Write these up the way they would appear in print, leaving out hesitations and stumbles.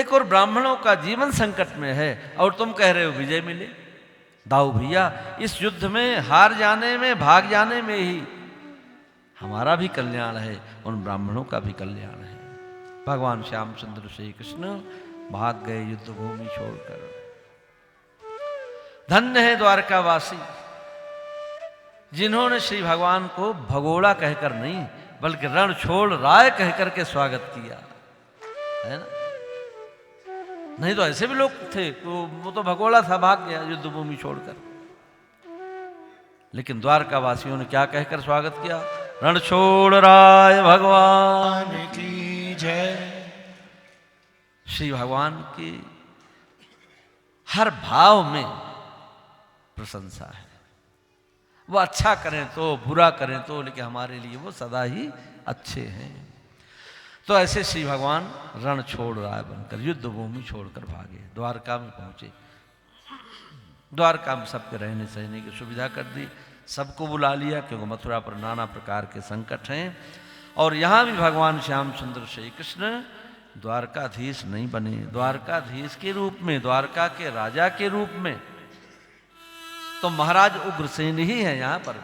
एक और ब्राह्मणों का जीवन संकट में है और तुम कह रहे हो विजय मिले। दाऊ भैया, इस युद्ध में हार जाने में, भाग जाने में ही हमारा भी कल्याण है, उन ब्राह्मणों का भी कल्याण है। भगवान श्यामचंद्र श्री कृष्ण भाग गए युद्ध भूमि छोड़कर। धन्य है द्वारकावासी जिन्होंने श्री भगवान को भगोड़ा कहकर नहीं बल्कि रण छोड़ राय कहकर के स्वागत किया, है ना। नहीं तो ऐसे भी लोग थे, वो तो भगोड़ा था, भाग गया युद्ध भूमि छोड़कर। लेकिन द्वारकावासियों ने क्या कहकर स्वागत किया? रण छोड़ राय भगवान की जय। श्री भगवान की हर भाव में प्रशंसा है। वो अच्छा करें तो, बुरा करें तो, लेकिन हमारे लिए वो सदा ही अच्छे हैं। तो ऐसे श्री भगवान रण छोड़ राय बनकर युद्ध भूमि छोड़कर भागे, द्वारका में पहुंचे। द्वारका में सबके रहने सहने की सुविधा कर दी, सबको बुला लिया, क्योंकि मथुरा पर नाना प्रकार के संकट हैं। और यहाँ भी भगवान श्यामचंद्र श्री कृष्ण द्वारकाधीश नहीं बने, द्वारकाधीश के रूप में, द्वारका के राजा के रूप में तो महाराज उग्रसेन ही है यहाँ पर।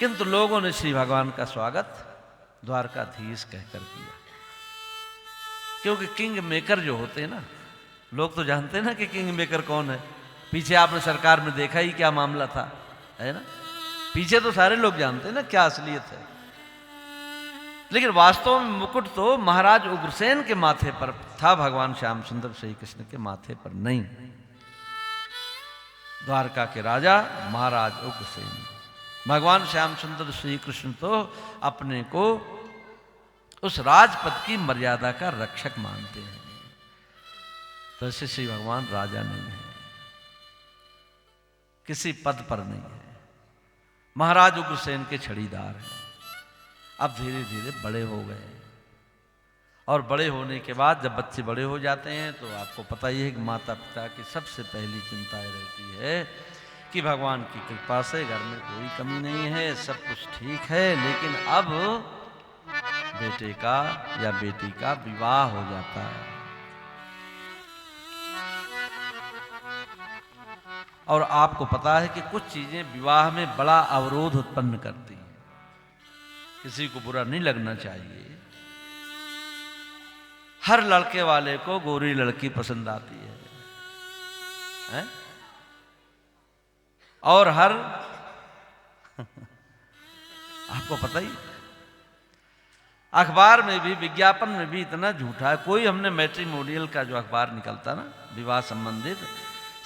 किंतु लोगों ने श्री भगवान का स्वागत द्वारकाधीश कहकर किया, क्योंकि किंग मेकर जो होते हैं ना, लोग तो जानते हैं ना कि किंग मेकर कौन है। पीछे आपने सरकार में देखा ही क्या मामला था, है ना। पीछे तो सारे लोग जानते हैं ना क्या असलियत है, लेकिन वास्तव में मुकुट तो महाराज उग्रसेन के माथे पर था, भगवान श्यामचंद्र श्री कृष्ण के माथे पर नहीं। द्वारका के राजा महाराज उग्रसेन, भगवान श्यामचंद्र श्री कृष्ण तो अपने को उस राजपद की मर्यादा का रक्षक मानते हैं। तो ऐसे श्री भगवान राजा नहीं है, किसी पद पर नहीं है, महाराज उग्रसेन के छड़ीदार हैं। अब धीरे धीरे बड़े हो गए, और बड़े होने के बाद जब बच्चे बड़े हो जाते हैं तो आपको पता ही है कि माता पिता की सबसे पहली चिंता रहती है कि भगवान की कृपा से घर में कोई कमी नहीं है, सब कुछ ठीक है, लेकिन अब बेटे का या बेटी का विवाह हो जाता है। और आपको पता है कि कुछ चीजें विवाह में बड़ा अवरोध उत्पन्न करती हैं। किसी को बुरा नहीं लगना चाहिए, हर लड़के वाले को गोरी लड़की पसंद आती है? और हर आपको पता ही, अखबार में भी, विज्ञापन में भी इतना झूठा है। कोई हमने मैट्रिमोनियल का जो अखबार निकलता ना विवाह संबंधित,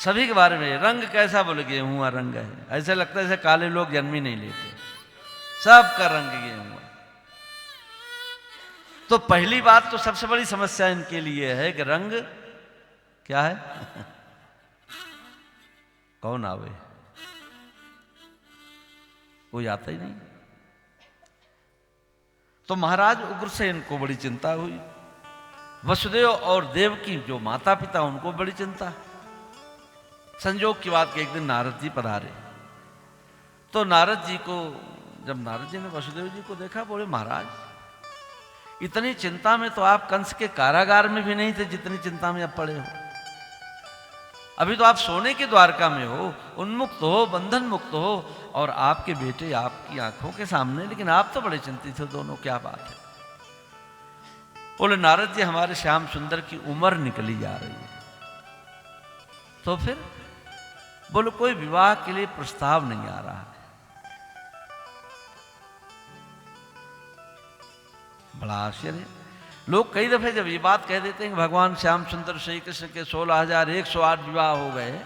सभी के बारे में रंग कैसा, बोले गेहूं रंग है, ऐसे लगता है जैसे काले लोग जन्म ही नहीं लेते, सबका रंग गेहूं। तो पहली बात तो सबसे बड़ी समस्या इनके लिए है कि रंग क्या है कौन आवे, कोई आता ही नहीं। तो महाराज उग्रसेन को बड़ी चिंता हुई, वसुदेव और देवकी जो माता पिता उनको बड़ी चिंता। संजोग की बात कि एक दिन नारद जी पधारे, तो नारद जी को, जब नारद जी ने वसुदेव जी को देखा, बोले महाराज इतनी चिंता में तो आप कंस के कारागार में भी नहीं थे जितनी चिंता में अब पड़े हो। अभी तो आप सोने की द्वारका में हो, उन्मुक्त हो, बंधन मुक्त हो, और आपके बेटे आपकी आंखों के सामने, लेकिन आप तो बड़े चिंतित हो दोनों, क्या बात है? बोले नारद जी हमारे श्याम सुंदर की उम्र निकली जा रही है। तो फिर बोलो कोई विवाह के लिए प्रस्ताव नहीं आ रहा है। बड़ा आश्चर्य, लोग कई दफे जब ये बात कह देते हैं कि भगवान श्यामचंद्र श्री कृष्ण के 16,108 विवाह हो गए,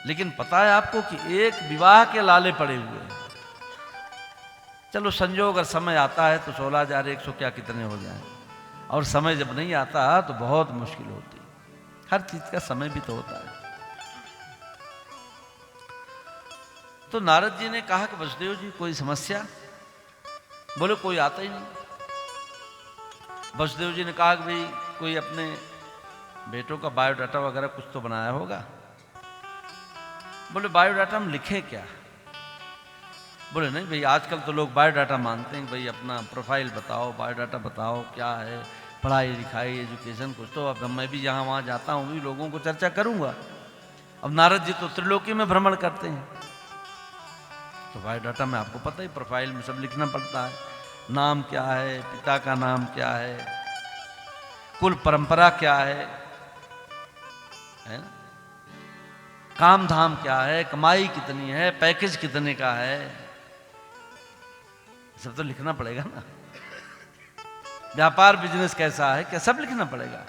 लेकिन पता है आपको कि एक विवाह के लाले पड़े हुए हैं। चलो संजोग अगर समय आता है तो 16,100 क्या कितने हो जाएं, और समय जब नहीं आता तो बहुत मुश्किल होती है। हर चीज का समय भी तो होता है। तो नारद जी ने कहा कि वसुदेव जी कोई समस्या? बोले कोई आता ही नहीं। वसुदेव जी ने कहा कि भाई कोई अपने बेटों का बायोडाटा वगैरह कुछ तो बनाया होगा। बोले बायोडाटा हम लिखें क्या? बोले नहीं भाई, आजकल तो लोग बायोडाटा मांगते हैं, भाई अपना प्रोफाइल बताओ, बायोडाटा बताओ क्या है, पढ़ाई लिखाई एजुकेशन कुछ तो। अब मैं भी जहाँ वहाँ जाता हूँ भी लोगों को चर्चा करूँगा। अब नारद जी तो त्रिलोकी में भ्रमण करते हैं, तो बायोडाटा में आपको पता ही, प्रोफाइल में सब लिखना पड़ता है। नाम क्या है, पिता का नाम क्या है, कुल परंपरा क्या है ना? काम धाम क्या है, कमाई कितनी है, पैकेज कितने का है, सब तो लिखना पड़ेगा ना। व्यापार बिजनेस कैसा है, क्या, सब लिखना पड़ेगा।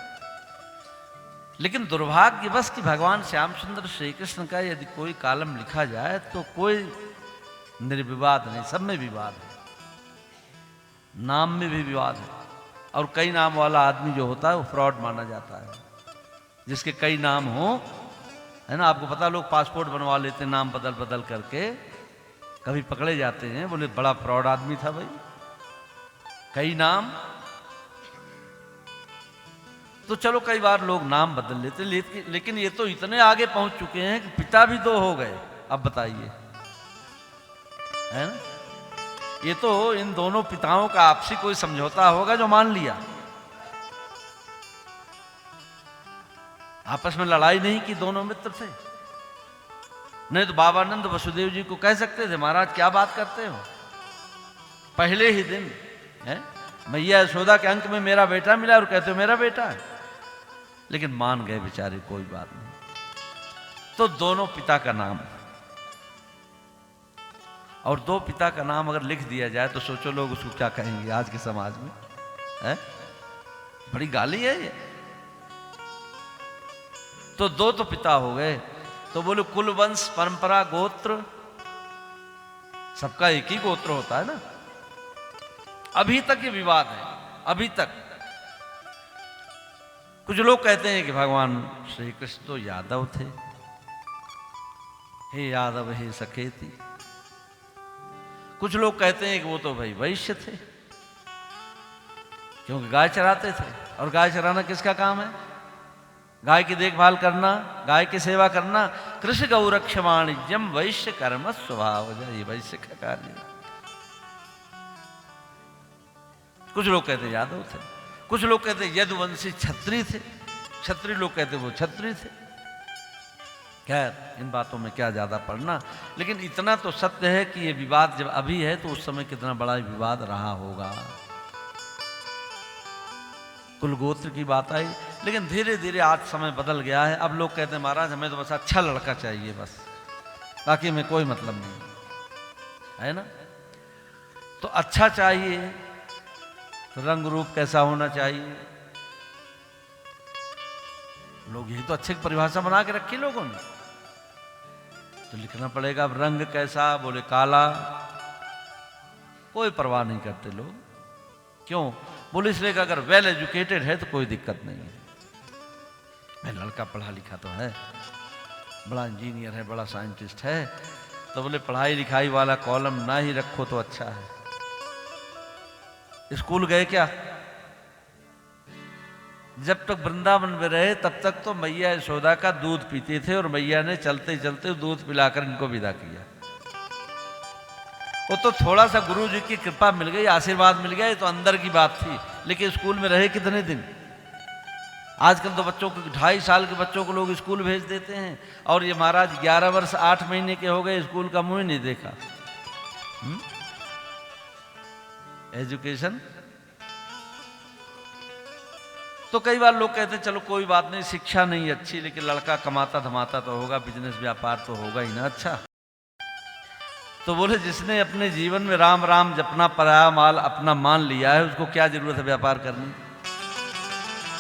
लेकिन दुर्भाग्यवश कि भगवान श्याम सुंदर श्री कृष्ण का यदि कोई कॉलम लिखा जाए तो कोई निर्विवाद नहीं, सब में विवाद है। नाम में भी विवाद है, और कई नाम वाला आदमी जो होता है वो फ्रॉड माना जाता है। जिसके कई नाम हो, है ना, आपको पता, लोग पासपोर्ट बनवा लेते हैं नाम बदल बदल करके, कभी पकड़े जाते हैं, बोले बड़ा फ्रॉड आदमी था भाई, कई नाम। तो चलो कई बार लोग नाम बदल लेते, लेकिन ये तो इतने आगे पहुंच चुके हैं कि पिता भी दो हो गए। अब बताइए, है ना, ये तो इन दोनों पिताओं का आपसी कोई समझौता होगा जो मान लिया। आपस में लड़ाई नहीं की, दोनों मित्र थे। नहीं तो बाबानंद वसुदेव जी को कह सकते थे, महाराज क्या बात करते हो, पहले ही दिन है मैया यशोदा के अंक में मेरा बेटा मिला और कहते हो मेरा बेटा है। लेकिन मान गए बेचारे, कोई बात नहीं। तो दोनों पिता का नाम, और दो पिता का नाम अगर लिख दिया जाए तो सोचो लोग उसको क्या कहेंगे आज के समाज में, है? बड़ी गाली है ये। तो दो तो पिता हो गए, तो बोले कुल वंश परंपरा गोत्र, सबका एक ही गोत्र होता है ना। अभी तक ये विवाद है, अभी तक। कुछ लोग कहते हैं कि भगवान श्री कृष्ण तो यादव थे, हे यादव हे सखेती। कुछ लोग कहते हैं कि वो तो भाई वैश्य थे, क्योंकि गाय चराते थे, और गाय चराना किसका काम है? गाय की देखभाल करना, गाय की सेवा करना। कृषि गौरक्ष वाणिज्यम वैश्य कर्म स्वभाव, ये वैश्य का कार्य। कुछ लोग कहते यादव थे, कुछ लोग कहते यदुवंशी क्षत्रिय थे, क्षत्रिय लोग कहते वो क्षत्रिय थे। खैर इन बातों में क्या ज्यादा पढ़ना, लेकिन इतना तो सत्य है कि ये विवाद जब अभी है तो उस समय कितना बड़ा विवाद रहा होगा। कुल गोत्र की बात आई, लेकिन धीरे धीरे आज समय बदल गया है। अब लोग कहते हैं महाराज हमें तो बस अच्छा लड़का चाहिए, बस बाकी में कोई मतलब नहीं, है ना। तो अच्छा चाहिए, रंग रूप कैसा होना चाहिए, लोग यही तो अच्छे की परिभाषा बना के रखी लोगों ने। तो लिखना पड़ेगा। अब रंग कैसा, बोले काला, कोई परवाह नहीं करते लोग। क्यों? बोले इसलिए कि अगर वेल एजुकेटेड है तो कोई दिक्कत नहीं है। मैं लड़का पढ़ा लिखा तो है, बड़ा इंजीनियर है, बड़ा साइंटिस्ट है, तो बोले पढ़ाई लिखाई वाला कॉलम ना ही रखो तो अच्छा है। स्कूल गए क्या? जब तक वृंदावन में रहे तब तक तो मैया यशोदा का दूध पीते थे, और मैया ने चलते चलते दूध पिलाकर इनको विदा किया। वो तो थोड़ा सा गुरु जी की कृपा मिल गई, आशीर्वाद मिल गया, ये तो अंदर की बात थी। लेकिन स्कूल में रहे कितने दिन? आजकल तो बच्चों को 2.5 साल के बच्चों को लोग स्कूल भेज देते हैं, और ये महाराज 11 वर्ष 8 महीने के हो गए, स्कूल का मुंह ही नहीं देखा। एजुकेशन। तो कई बार लोग कहते हैं चलो कोई बात नहीं, शिक्षा नहीं अच्छी, लेकिन लड़का कमाता धमाता तो होगा, बिजनेस व्यापार तो होगा ही ना अच्छा। तो बोले जिसने अपने जीवन में राम राम जपना पराया माल अपना मान लिया है, उसको क्या जरूरत है व्यापार करने?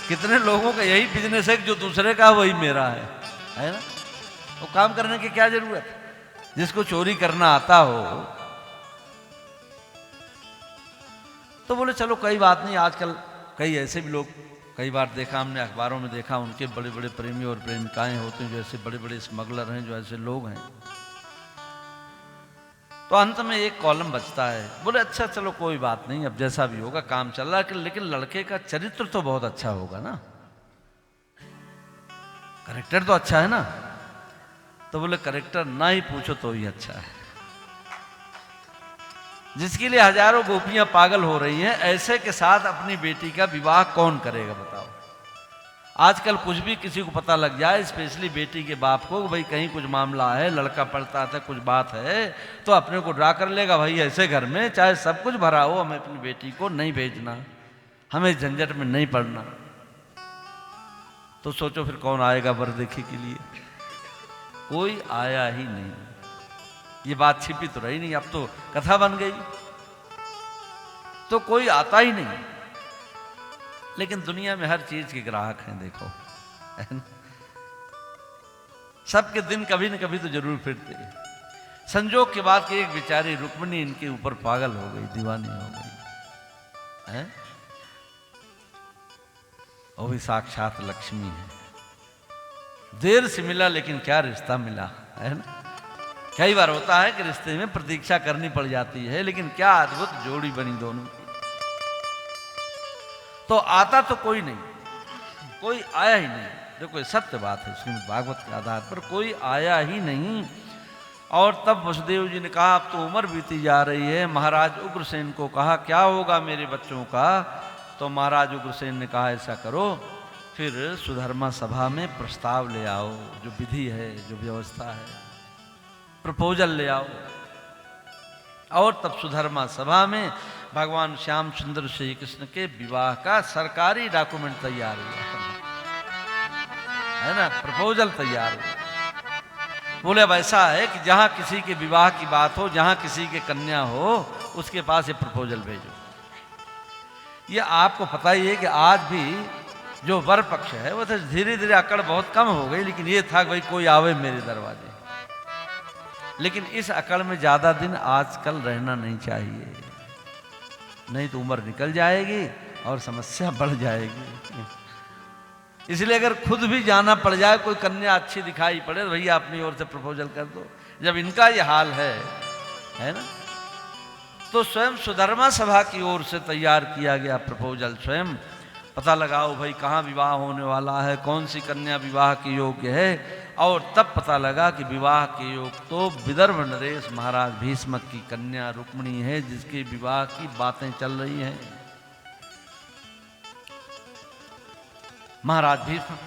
कितने लोगों का यही बिजनेस है कि जो दूसरे का वही मेरा है ना। वो काम करने की क्या जरूरत है? जिसको चोरी करना आता हो। तो बोले चलो कोई बात नहीं। आजकल कई ऐसे भी लोग, कई बार देखा हमने, अखबारों में देखा, उनके बड़े बड़े प्रेमी और प्रेमिकाएं होते हैं, जो ऐसे बड़े बड़े स्मगलर हैं, जो ऐसे लोग हैं। तो अंत में एक कॉलम बचता है। बोले अच्छा चलो कोई बात नहीं, अब जैसा भी होगा काम चल रहा है, लेकिन लड़के का चरित्र तो बहुत अच्छा होगा ना, करेक्टर तो अच्छा है ना। तो बोले करेक्टर ना ही पूछो तो ही अच्छा है। जिसके लिए हजारों गोपियां पागल हो रही हैं, ऐसे के साथ अपनी बेटी का विवाह कौन करेगा बताओ। आजकल कुछ भी किसी को पता लग जाए, स्पेशली बेटी के बाप को, भाई कहीं कुछ मामला है, लड़का पढ़ता था, कुछ बात है, तो अपने को ड्रा कर लेगा, भाई ऐसे घर में चाहे सब कुछ भरा हो, हमें अपनी बेटी को नहीं भेजना, हमें झंझट में नहीं पड़ना। तो सोचो फिर कौन आएगा वर देखे के लिए? कोई आया ही नहीं। ये बात छिपी तो रही नहीं, अब तो कथा बन गई, तो कोई आता ही नहीं। लेकिन दुनिया में हर चीज के ग्राहक हैं, देखो है ना? सबके दिन कभी न कभी तो जरूर फिरते। संजोग के बाद कि एक बेचारी रुक्मिणी इनके ऊपर पागल हो गई, दीवानी हो गई है। वो भी साक्षात लक्ष्मी है। देर से मिला लेकिन क्या रिश्ता मिला, है ना? कई बार होता है कि रिश्ते में प्रतीक्षा करनी पड़ जाती है, लेकिन क्या अद्भुत जोड़ी बनी दोनों की। तो आता तो कोई नहीं, कोई आया ही नहीं। देखो ये सत्य बात है, श्रीमद् भागवत के आधार पर कोई आया ही नहीं। और तब वसुदेव जी ने कहा अब तो उम्र बीती जा रही है। महाराज उग्रसेन को कहा क्या होगा मेरे बच्चों का? तो महाराज उग्रसेन ने कहा ऐसा करो, फिर सुधर्मा सभा में प्रस्ताव ले आओ, जो विधि है, जो व्यवस्था है, प्रपोजल ले आओ। और तब सुधर्मा सभा में भगवान श्याम सुंदर श्री कृष्ण के विवाह का सरकारी डॉक्यूमेंट तैयार हुआ, है ना? प्रपोजल तैयार हुआ। बोले अब ऐसा है कि जहां किसी के विवाह की बात हो, जहां किसी के कन्या हो, उसके पास ये प्रपोजल भेजो। ये आपको पता ही है कि आज भी जो वर पक्ष है वो तो धीरे धीरे अकड़ बहुत कम हो गई, लेकिन ये था भाई कोई आवे मेरे दरवाजे। लेकिन इस अकड़ में ज्यादा दिन आजकल रहना नहीं चाहिए, नहीं तो उम्र निकल जाएगी और समस्या बढ़ जाएगी। इसलिए अगर खुद भी जाना पड़ जाए, कोई कन्या अच्छी दिखाई पड़े, तो भैया अपनी ओर से प्रपोजल कर दो। जब इनका ये हाल है ना? तो स्वयं सुधर्मा सभा की ओर से तैयार किया गया प्रपोजल। स्वयं पता लगाओ भाई कहाँ विवाह होने वाला है, कौन सी कन्या विवाह के योग्य है। और तब पता लगा कि विवाह के योग तो विदर्भ नरेश महाराज भीष्मक की कन्या रुक्मिणी है, जिसके विवाह की बातें चल रही हैं। महाराज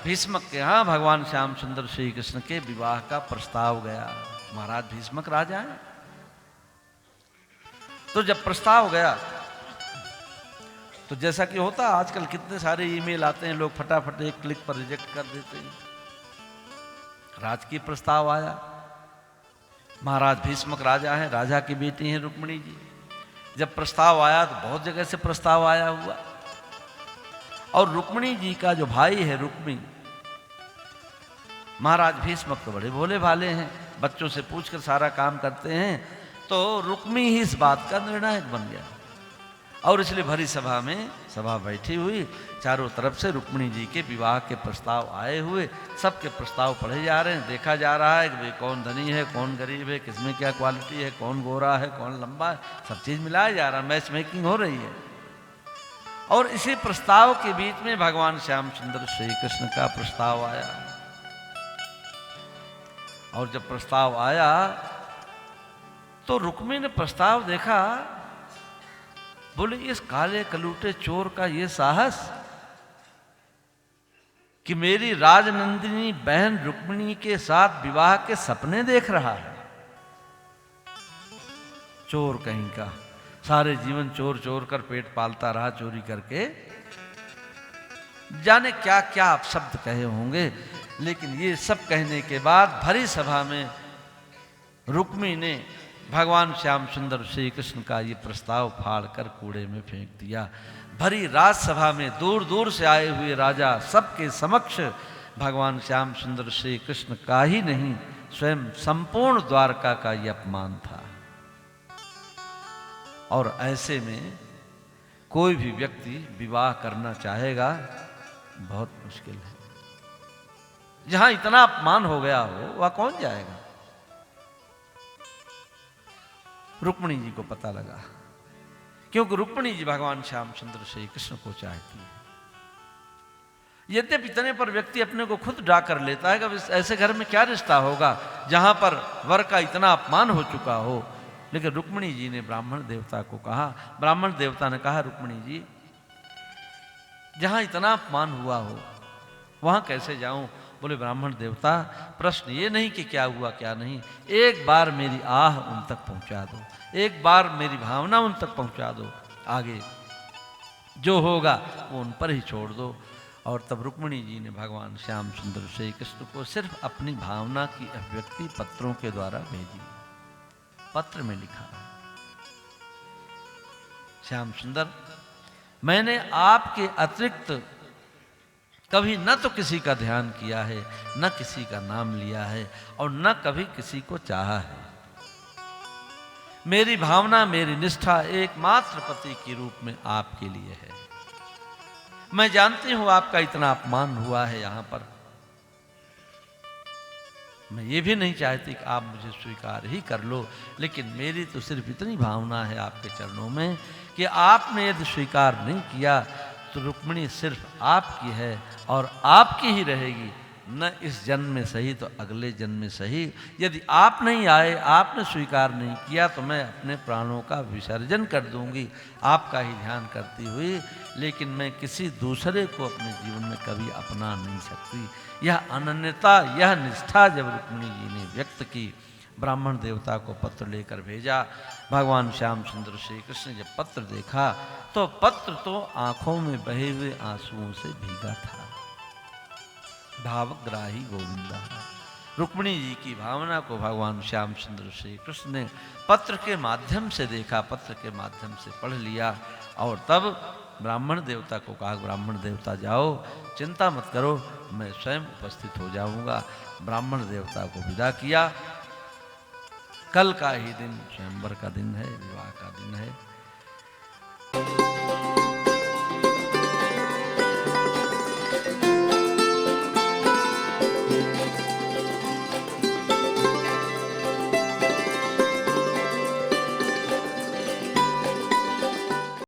भीष्मक के यहाँ भगवान श्याम सुंदर श्री कृष्ण के विवाह का प्रस्ताव गया। महाराज भीष्मक राजा हैं। तो जब प्रस्ताव गया तो जैसा कि होता आजकल कितने सारे ईमेल आते हैं, लोग फटाफट एक क्लिक पर रिजेक्ट कर देते हैं। राजकीय प्रस्ताव आया। महाराज भीष्मक राजा हैं, राजा की बेटी हैं रुक्मिणी जी। जब प्रस्ताव आया तो बहुत जगह से प्रस्ताव आया हुआ, और रुक्मिणी जी का जो भाई है रुक्मी, महाराज भीष्मक तो बड़े भोले भाले हैं, बच्चों से पूछकर सारा काम करते हैं। तो रुक्मी ही इस बात का निर्णायक बन गया, और इसलिए भरी सभा में सभा बैठी हुई, चारों तरफ से रुक्मिणी जी के विवाह के प्रस्ताव आए हुए, सबके प्रस्ताव पढ़े जा रहे हैं। देखा जा रहा है कि भाई कौन धनी है, कौन गरीब है, किसमें क्या क्वालिटी है, कौन गोरा है, कौन लंबा है, सब चीज मिलाया जा रहा है, मैच मेकिंग हो रही है। और इसी प्रस्ताव के बीच में भगवान श्याम सुंदर श्री कृष्ण का प्रस्ताव आया। और जब प्रस्ताव आया तो रुक्मी ने प्रस्ताव देखा, बोले इस काले कलूटे चोर का ये साहस कि मेरी राजनंदिनी बहन रुक्मिणी के साथ विवाह के सपने देख रहा है। चोर कहीं का, सारे जीवन चोर चोर कर पेट पालता रहा, चोरी करके, जाने क्या क्या अपशब्द कहे होंगे। लेकिन ये सब कहने के बाद भरी सभा में रुक्मी ने भगवान श्याम सुंदर श्री कृष्ण का ये प्रस्ताव फाड़ कर कूड़े में फेंक दिया। भरी राजसभा में दूर दूर से आए हुए राजा सबके समक्ष भगवान श्याम सुंदर श्री कृष्ण का ही नहीं, स्वयं संपूर्ण द्वारका का ये अपमान था। और ऐसे में कोई भी व्यक्ति विवाह करना चाहेगा बहुत मुश्किल है। जहां इतना अपमान हो गया हो वह कौन जाएगा। रुक्मिणी जी को पता लगा, क्योंकि रुक्मिणी जी भगवान श्याम सुंदर श्री कृष्ण को चाहती है। यद्यपि इतने पर व्यक्ति अपने को खुद ड्रा कर लेता है कि ऐसे घर में क्या रिश्ता होगा जहां पर वर का इतना अपमान हो चुका हो, लेकिन रुक्मिणी जी ने ब्राह्मण देवता को कहा, ब्राह्मण देवता ने कहा, रुक्मिणी जी जहां इतना अपमान हुआ हो वहां कैसे जाऊं? बोले ब्राह्मण देवता, प्रश्न ये नहीं कि क्या हुआ क्या नहीं, एक बार मेरी आह उन तक पहुंचा दो, एक बार मेरी भावना उन तक पहुंचा दो, आगे जो होगा वो उन पर ही छोड़ दो। और तब रुक्मिणी जी ने भगवान श्याम सुंदर श्री कृष्ण को सिर्फ अपनी भावना की अभिव्यक्ति पत्रों के द्वारा भेजी। पत्र में लिखा, श्याम सुंदर, मैंने आपके अतिरिक्त कभी न तो किसी का ध्यान किया है, न किसी का नाम लिया है, और न कभी किसी को चाहा है। मेरी भावना, मेरी निष्ठा एकमात्र पति के रूप में आपके लिए है। मैं जानती हूं आपका इतना अपमान हुआ है यहां पर, मैं ये भी नहीं चाहती कि आप मुझे स्वीकार ही कर लो, लेकिन मेरी तो सिर्फ इतनी भावना है आपके चरणों में कि आपने यदि स्वीकार नहीं किया तो रुक्मिणी सिर्फ आपकी है और आपकी ही रहेगी, न इस जन्म में सही तो अगले जन्म में सही। यदि आप नहीं आए, आपने स्वीकार नहीं किया, तो मैं अपने प्राणों का विसर्जन कर दूंगी आपका ही ध्यान करती हुई, लेकिन मैं किसी दूसरे को अपने जीवन में कभी अपना नहीं सकती। यह अनन्यता, यह निष्ठा जब रुक्मिणी जी ने व्यक्त की, ब्राह्मण देवता को पत्र लेकर भेजा। भगवान श्याम सुंदर श्री कृष्ण जब पत्र देखा तो पत्र तो आंखों में बहे हुए आंसुओं से भीगा था। भावग्राही गोविंदा, रुक्मिणी जी की भावना को भगवान श्याम सुंदर श्री कृष्ण ने पत्र के माध्यम से देखा, पत्र के माध्यम से पढ़ लिया, और तब ब्राह्मण देवता को कहा, ब्राह्मण देवता जाओ, चिंता मत करो, मैं स्वयं उपस्थित हो जाऊंगा। ब्राह्मण देवता को विदा किया। कल का ही दिन स्वयंवर का दिन है, विवाह का दिन है।